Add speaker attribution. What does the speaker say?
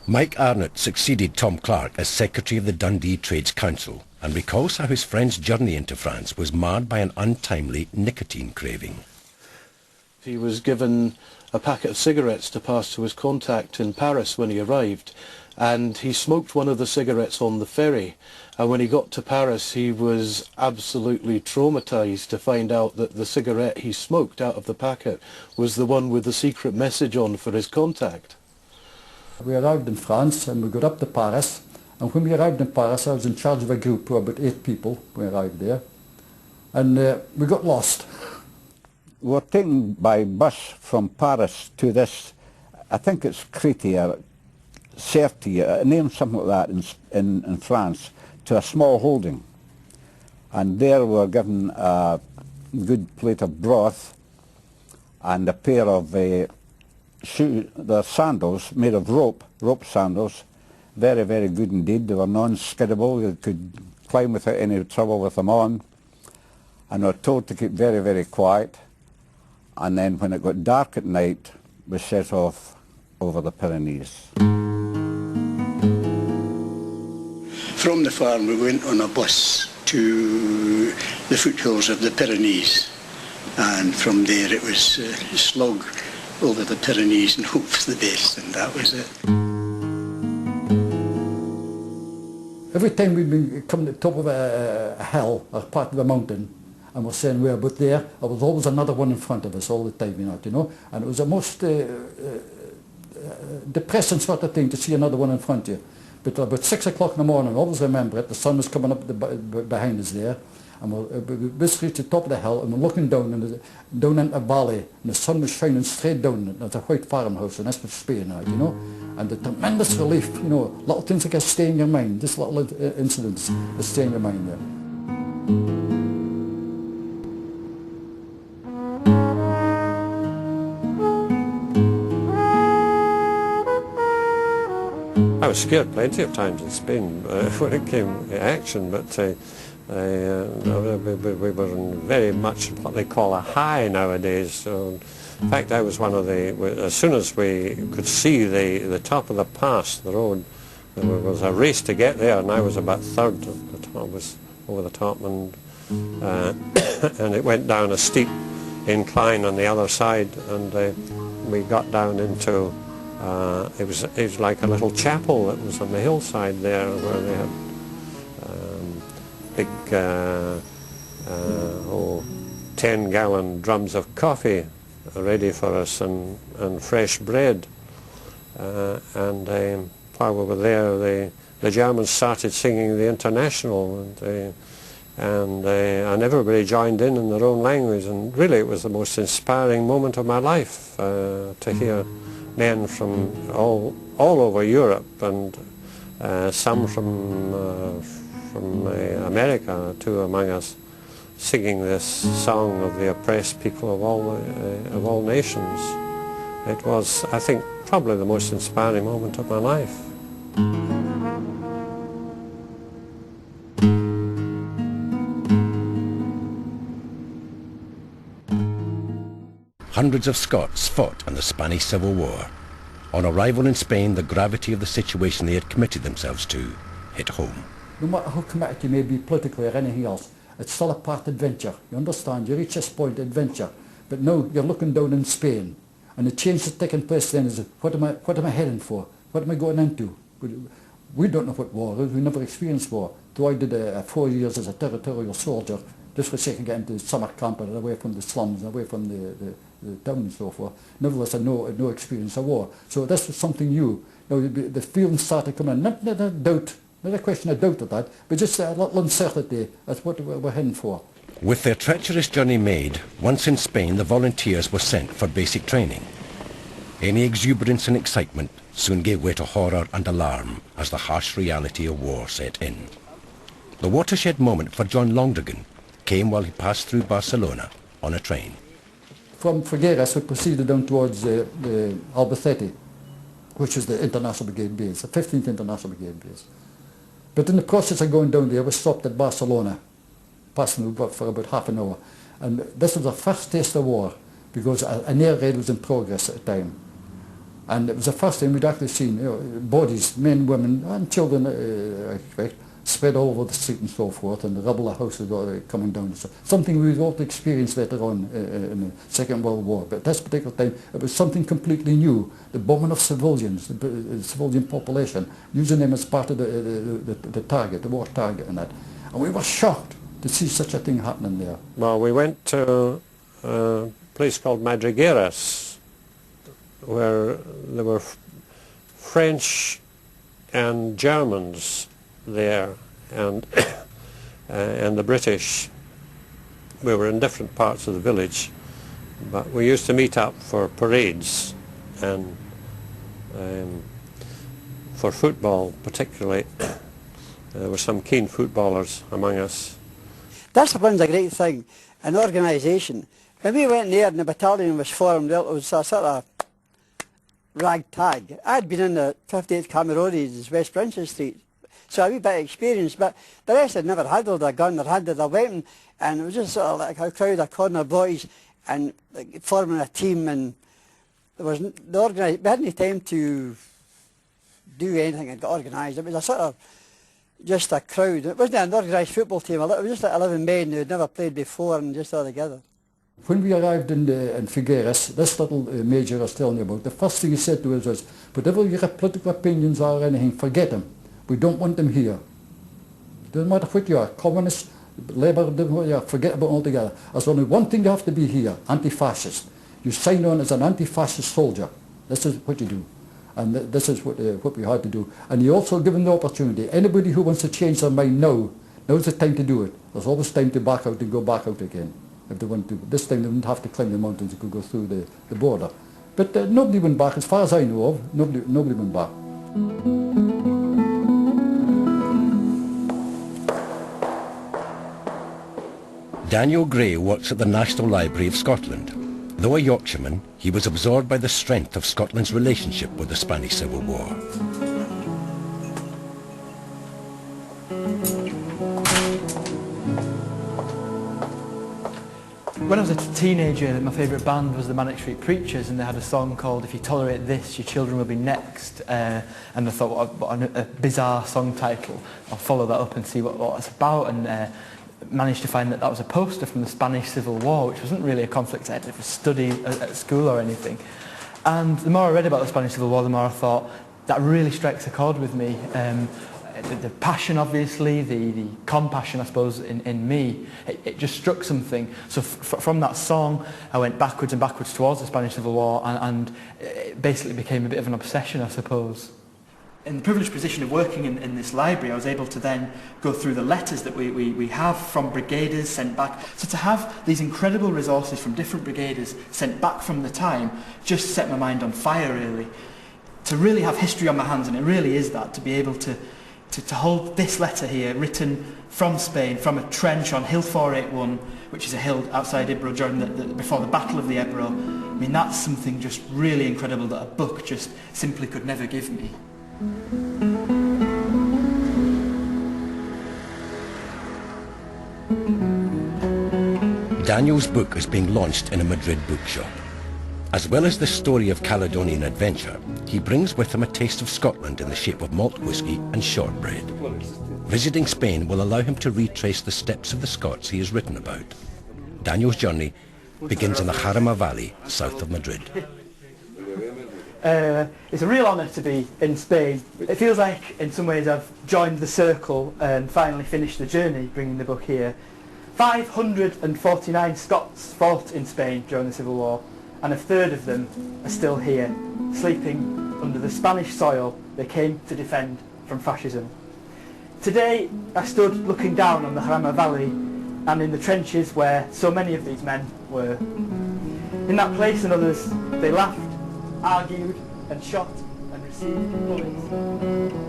Speaker 1: Mike Arnott succeeded Tom Clark as Secretary of the Dundee Trades Council and recalls how his friend's journey into France was marred by an untimely nicotine craving.
Speaker 2: He was given a packet of cigarettes to pass to his contact in Paris when he arrived, and he smoked one of the cigarettes on the ferry, and when he got to Paris he was absolutely traumatized to find out that the cigarette he smoked out of the packet was the one with the secret message on for his contact.
Speaker 3: We arrived in France and we got up to Paris, and when we arrived in Paris I was in charge of a group of about 8 people. We arrived there and we got lost.
Speaker 4: We were taken by bus from Paris to this, I think it's Crete or Certi, a name something like that in France, to a small holding. And there we were given a good plate of broth and a pair of the sandals made of rope sandals, very, very good indeed. They were non-skiddable, you could climb without any trouble with them on, and we were told to keep very, very quiet. And then when it got dark at night, we set off over the Pyrenees.
Speaker 5: From the farm we went on a bus to the foothills of the Pyrenees, and from there it was slog over the Pyrenees and hope for the best, and that was it.
Speaker 3: Every time we'd been coming to the top of a hill or part of a mountain and we're saying we're about there was always another one in front of us all the time, you know, and it was the most depressing sort of thing to see another one in front of you. But about 6 o'clock in the morning, I always remember it, the sun was coming up behind us there, and we basically reached the top of the hill and we're looking down into a valley, and the sun was shining straight down, and there's a white farmhouse, and that's what Spain had, you know. And the tremendous relief, you know, little things that can stay in your mind, just little incidents that stay in your mind there.
Speaker 6: I was scared plenty of times in Spain when it came to action, but we were in very much what they call a high nowadays. So, in fact, I was one of the, as soon as we could see the top of the pass, the road, there was a race to get there, and I was about third. The top was over the top, and it went down a steep incline on the other side, and we got down into, it was like a little chapel that was on the hillside there, where they had big 10-gallon drums of coffee ready for us, and fresh bread. And while we were there, the Germans started singing the International, and everybody joined in their own language, and really it was the most inspiring moment of my life to hear men from all over Europe, and some from America, too, among us, singing this song of the oppressed people of all nations. It was, I think, probably the most inspiring moment of my life.
Speaker 1: Hundreds of Scots fought in the Spanish Civil War. On arrival in Spain, the gravity of the situation they had committed themselves to hit home.
Speaker 3: No matter how committed you may be politically or anything else, it's still a part adventure. You understand? You reach this point, adventure. But now you're looking down in Spain, and the change that's taking place then is, what am I heading for? What am I going into? We don't know what war is. We never experienced war. So I did 4 years as a territorial soldier, just for the sake of getting to summer camp and away from the slums, away from the town and so forth. Nevertheless, I had no experience of war. So this was something new. Now, the feelings started coming in. Not a doubt, not a question of doubt of that, but just a little uncertainty. That's what we're heading for.
Speaker 1: With their treacherous journey made, once in Spain, the volunteers were sent for basic training. Any exuberance and excitement soon gave way to horror and alarm as the harsh reality of war set in. The watershed moment for John Longdragon came while he passed through Barcelona on a train.
Speaker 3: From Figueres we proceeded down towards Albacete, which is the International Brigade base, the 15th International Brigade base. But in the process of going down there, we stopped at Barcelona, passing for about half an hour. And this was our first taste of war, because an air raid was in progress at the time. And it was the first time we'd actually seen bodies, men, women and children, I expect, spread all over the street and so forth, and the rubble of houses coming down. So something we all experienced later on in the Second World War. But at this particular time, it was something completely new. The bombing of civilians, the civilian population, using them as part of the target, the war target and that. And we were shocked to see such a thing happening there.
Speaker 6: Well, we went to a place called Madrigueras, where there were French and Germans there, and and the British. We were in different parts of the village, but we used to meet up for parades and for football particularly. There were some keen footballers among us.
Speaker 7: Discipline's a great thing, an organisation. When we went there and the battalion was formed, it was a sort of ragtag. I'd been in the 58th Cameronians, West Princess Street, so a wee bit of experience, but the rest had never handled a gun or handled a weapon, and it was just sort of like a crowd of corner boys and like, forming a team, and there was we hadn't time to do anything and get organised. It was a sort of just a crowd. It wasn't an organised football team, it was just like 11 men who had never played before and just all together.
Speaker 3: When we arrived in Figueres, this little major I was telling you about, the first thing he said to us was, whatever your political opinions are or anything, forget them. We don't want them here. Doesn't matter what you are, communist, Labour, forget about it altogether. There's only one thing you have to be here, anti-fascist. You sign on as an anti-fascist soldier. This is what you do. And this is what we had to do. And you also given the opportunity. Anybody who wants to change their mind now, now's the time to do it. There's always time to back out and go back out again. If they want to. This time they wouldn't have to climb the mountains, they could go through the border. But nobody went back, as far as I know of, nobody went back.
Speaker 1: Daniel Gray works at the National Library of Scotland. Though a Yorkshireman, he was absorbed by the strength of Scotland's relationship with the Spanish Civil War.
Speaker 8: When I was a teenager, my favourite band was the Manic Street Preachers, and they had a song called If You Tolerate This, Your Children Will Be Next. And I thought, what a bizarre song title. I'll follow that up and see what it's about, and managed to find that was a poster from the Spanish Civil War, which wasn't really a conflict I had to study at school or anything. And the more I read about the Spanish Civil War, the more I thought, that really strikes a chord with me. The passion, obviously, the compassion, I suppose, in me, it just struck something. So from that song, I went backwards and backwards towards the Spanish Civil War, and it basically became a bit of an obsession, I suppose. In the privileged position of working in this library, I was able to then go through the letters that we have from brigaders sent back. So to have these incredible resources from different brigaders sent back from the time just set my mind on fire, really. To really have history on my hands, and it really is that, to be able to hold this letter here, written from Spain, from a trench on Hill 481, which is a hill outside Ibro before the Battle of the Ebro. I mean, that's something just really incredible that a book just simply could never give me.
Speaker 1: Daniel's book is being launched in a Madrid bookshop. As well as the story of Caledonian adventure, he brings with him a taste of Scotland in the shape of malt whisky and shortbread. Visiting Spain will allow him to retrace the steps of the Scots he has written about. Daniel's journey begins in the Jarama Valley, south of Madrid.
Speaker 8: It's a real honour to be in Spain. It feels like, in some ways, I've joined the circle and finally finished the journey, bringing the book here. 549 Scots fought in Spain during the Civil War, and a third of them are still here, sleeping under the Spanish soil they came to defend from fascism. Today I stood looking down on the Jarama Valley and in the trenches where so many of these men were. In that place and others, they laughed, argued and shot and received bullets.